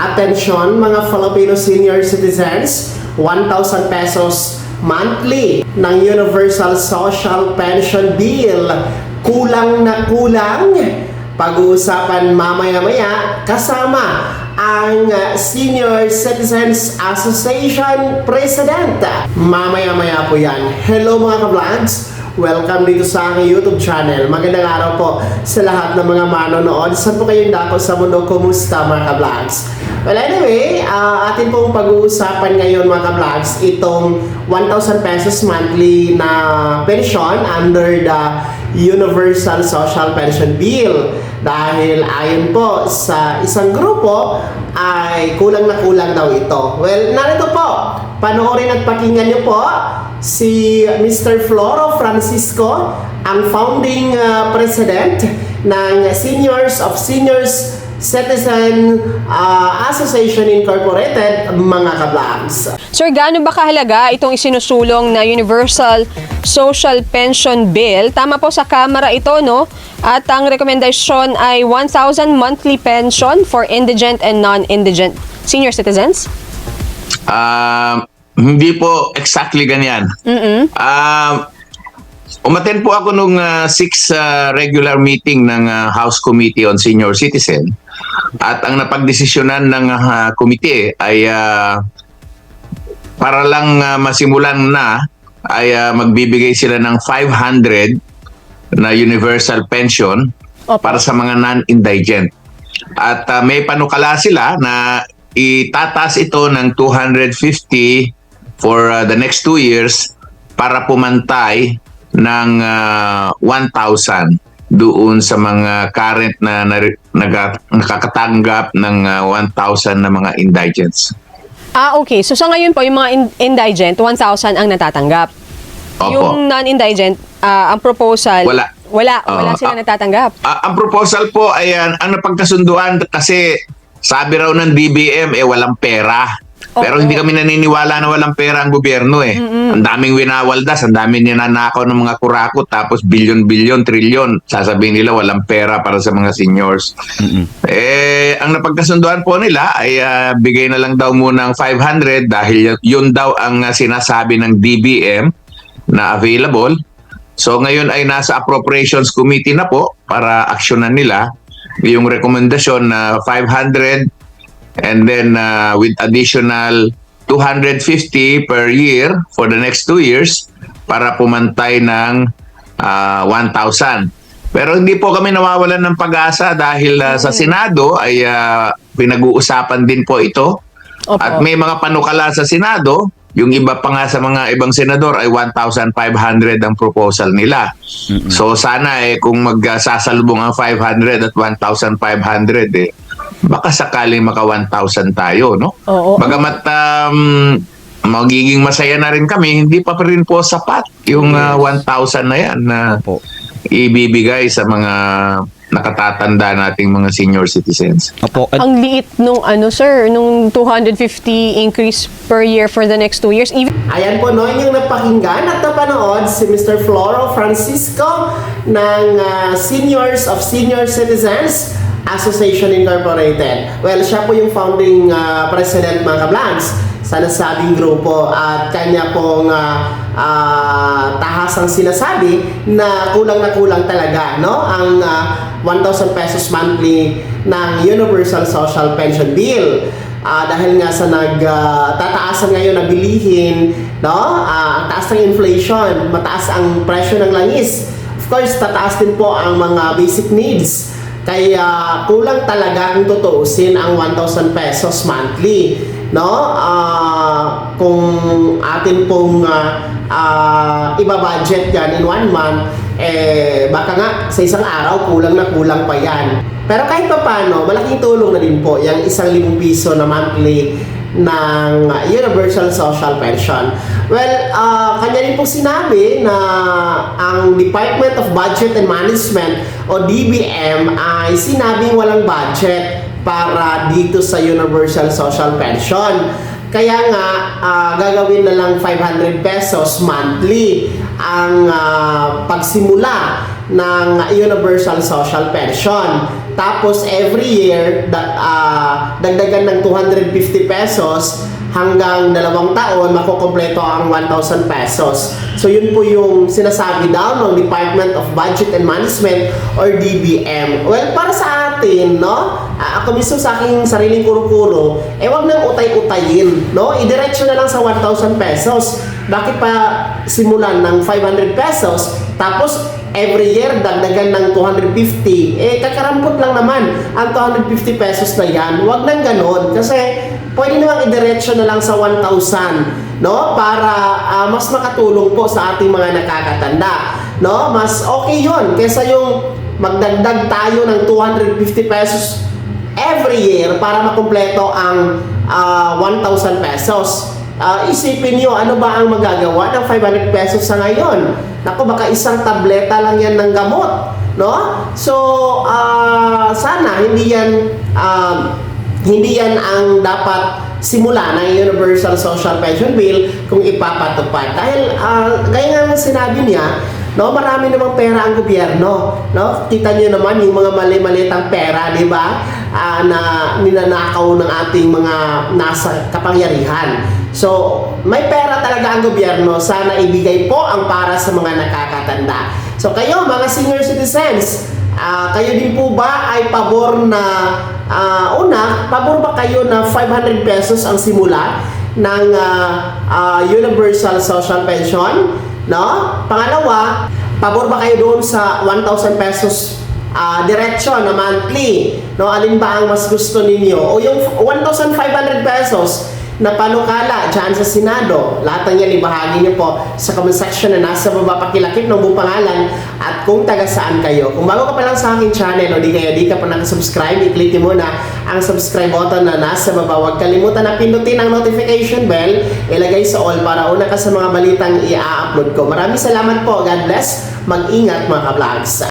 Atensyon mga Filipino senior citizens, 1,000 pesos monthly ng Universal Social Pension Bill. Kulang na kulang. Pag-uusapan mamaya-maya kasama ang Senior Citizens Association President. Mamaya-maya po yan. Hello mga ka-vlogs! Welcome dito sa aking YouTube channel. Magandang araw po sa lahat ng mga manonood. Saan po kayong dako sa mundo? Kumusta mga ka-vlogs? Well anyway, atin pong pag-uusapan ngayon mga ka-vlogs itong 1,000 pesos monthly na pension under the Universal Social Pension Bill. Dahil ayon po sa isang grupo ay kulang na kulang daw ito. Well, narito po, panoorin at pakinggan niyo po si Mr. Floro Francisco, ang founding president ng Seniors Citizen Association Incorporated, mga ka-vlogs. Sir, gaano ba kahalaga itong isinusulong na Universal Social Pension Bill? Tama po sa Kamara ito, no? At ang rekomendasyon ay 1,000 monthly pension for indigent and non-indigent senior citizens? Hindi po exactly ganyan. Umattend po ako nung 6 regular meeting ng House Committee on Senior Citizen. At ang napagdesisyonan ng committee ay para lang masimulan na ay magbibigay sila ng 500 na universal pension para sa mga non-indigent. At may panukala sila na itataas ito ng 250 for the next 2 years para pumantay ng 1,000 doon sa mga current na nakakatanggap ng 1,000 na mga indigents. Okay. So sa ngayon po, yung mga indigent, 1,000 ang natatanggap. Opo. Yung non-indigent, ang proposal, wala sila natatanggap. Ang proposal po ay ang napagkasunduan kasi sabi raw ng DBM walang pera. Pero hindi kami naniniwala na walang pera ang gobyerno eh. Ang daming winawaldas, ang daming ninanakaw ng mga kurakot, tapos bilyon-bilyon, trilyon. Sasabihin nila walang pera para sa mga seniors. Ang napagkasunduan po nila ay bigay na lang daw muna ng 500 dahil yun daw ang sinasabi ng DBM na available. So ngayon ay nasa Appropriations Committee na po para aksyonan nila yung rekomendasyon na 500 and then with additional 250 per year for the next 2 years para pumantay ng 1,000. Pero hindi po kami nawawalan ng pag-asa dahil sa Senado ay pinag-uusapan din po ito. Opo. At may mga panukala sa Senado, yung iba pa nga sa mga ibang senador ay 1,500 ang proposal nila. So sana kung magsasalubong ang 500 at 1,500 baka sakaling maka 1,000 tayo, no? Oo. Bagamat magiging masaya na rin kami, hindi pa rin po sapat yung 1,000 na yan na ibibigay sa mga nakatatanda nating mga senior citizens. Opo. Ang liit nung nung 250 increase per year for the next 2 years. Ayan po, no, yung napakinggan at napanood si Mr. Floro Francisco ng Senior Citizens Association Incorporated. Well, siya po yung founding president mga ka-vlogs sa nasabing grupo at kanya pong tahasang sinasabi na kulang talaga, no, ang 1,000 pesos monthly ng Universal Social Pension Bill. Dahil nga sa nagtataasan ngayon na bilihin, no, ang taas ng inflation, mataas ang presyo ng langis. Of course, tataas din po ang mga basic needs. Kaya kulang talaga kung tutuusin ang 1,000 pesos monthly, no? Kung atin pong iba-budget yan in 1 month, baka nga sa isang araw kulang na kulang pa yan. Pero kahit pa paano, malaking tulong na din po yung 1,000 piso na monthly ng Universal Social Pension. Well, kanya rin po sinabi na ang Department of Budget and Management o DBM ay sinabing walang budget para dito sa Universal Social Pension. Kaya nga, gagawin na lang 500 pesos monthly ang pagsimula ng Universal Social Pension. Tapos every year, dagdagan ng 250 pesos hanggang 2 taon, makukompleto ang 1,000 pesos. So yun po yung sinasabi daw ng Department of Budget and Management or DBM. Well, para sa atin, no? Ako mismo sa aking sariling kuro-kuro, wag nang utay-utayin, no? Idiretso na lang sa 1,000 pesos. Bakit pa simulan ng 500 pesos, tapos every year dagdagan ng 250? Kakarampot lang naman ang 250 pesos na yan. Wag nang ganon, kasi pwede namang idiretso na lang sa 1,000, no? Para mas makatulong po sa ating mga nakakatanda, no? Mas okay yun kesa yung magdagdag tayo ng 250 pesos every year para makumpleto ang 1,000 pesos. Isipin nyo, ano ba ang magagawa ng 500 pesos sa ngayon? Naku, baka isang tableta lang yan ng gamot, no? So, sana hindi yan ang dapat simula ng Universal Social Pension Bill kung ipapatupad. Dahil, gaya nga sinabi niya, no, marami namang pera ang gobyerno, no? Kita niyo naman yung mga mali-malitang pera, di ba? Na ninanakaw ng ating mga nasa kapangyarihan. So, may pera talaga ang gobyerno. Sana ibigay po ang para sa mga nakakatanda. So, kayo mga senior citizens, kayo din po ba ay pabor na pabor ba kayo na 500 pesos ang simula ng Universal Social Pension? No? Pangalawa, pabor ba kayo doon sa 1,000 pesos diretso na monthly? No? Alin ba ang mas gusto ninyo? O yung 1,500 pesos na panukala dyan sa Senado? Lahat ng yan ibahagi niyo po sa comment section na nasa baba, pakilakip ng buong pangalan at kung taga saan kayo. Kung bago ka pa lang sa aking channel o di ka pa nakasubscribe, i-click mo na ang subscribe button na nasa baba. Huwag kalimutan na pindutin ang notification bell, ilagay sa all para una ka sa mga balitang i-upload ko. Maraming salamat po. God bless. Mag-ingat mga ka-vlogs.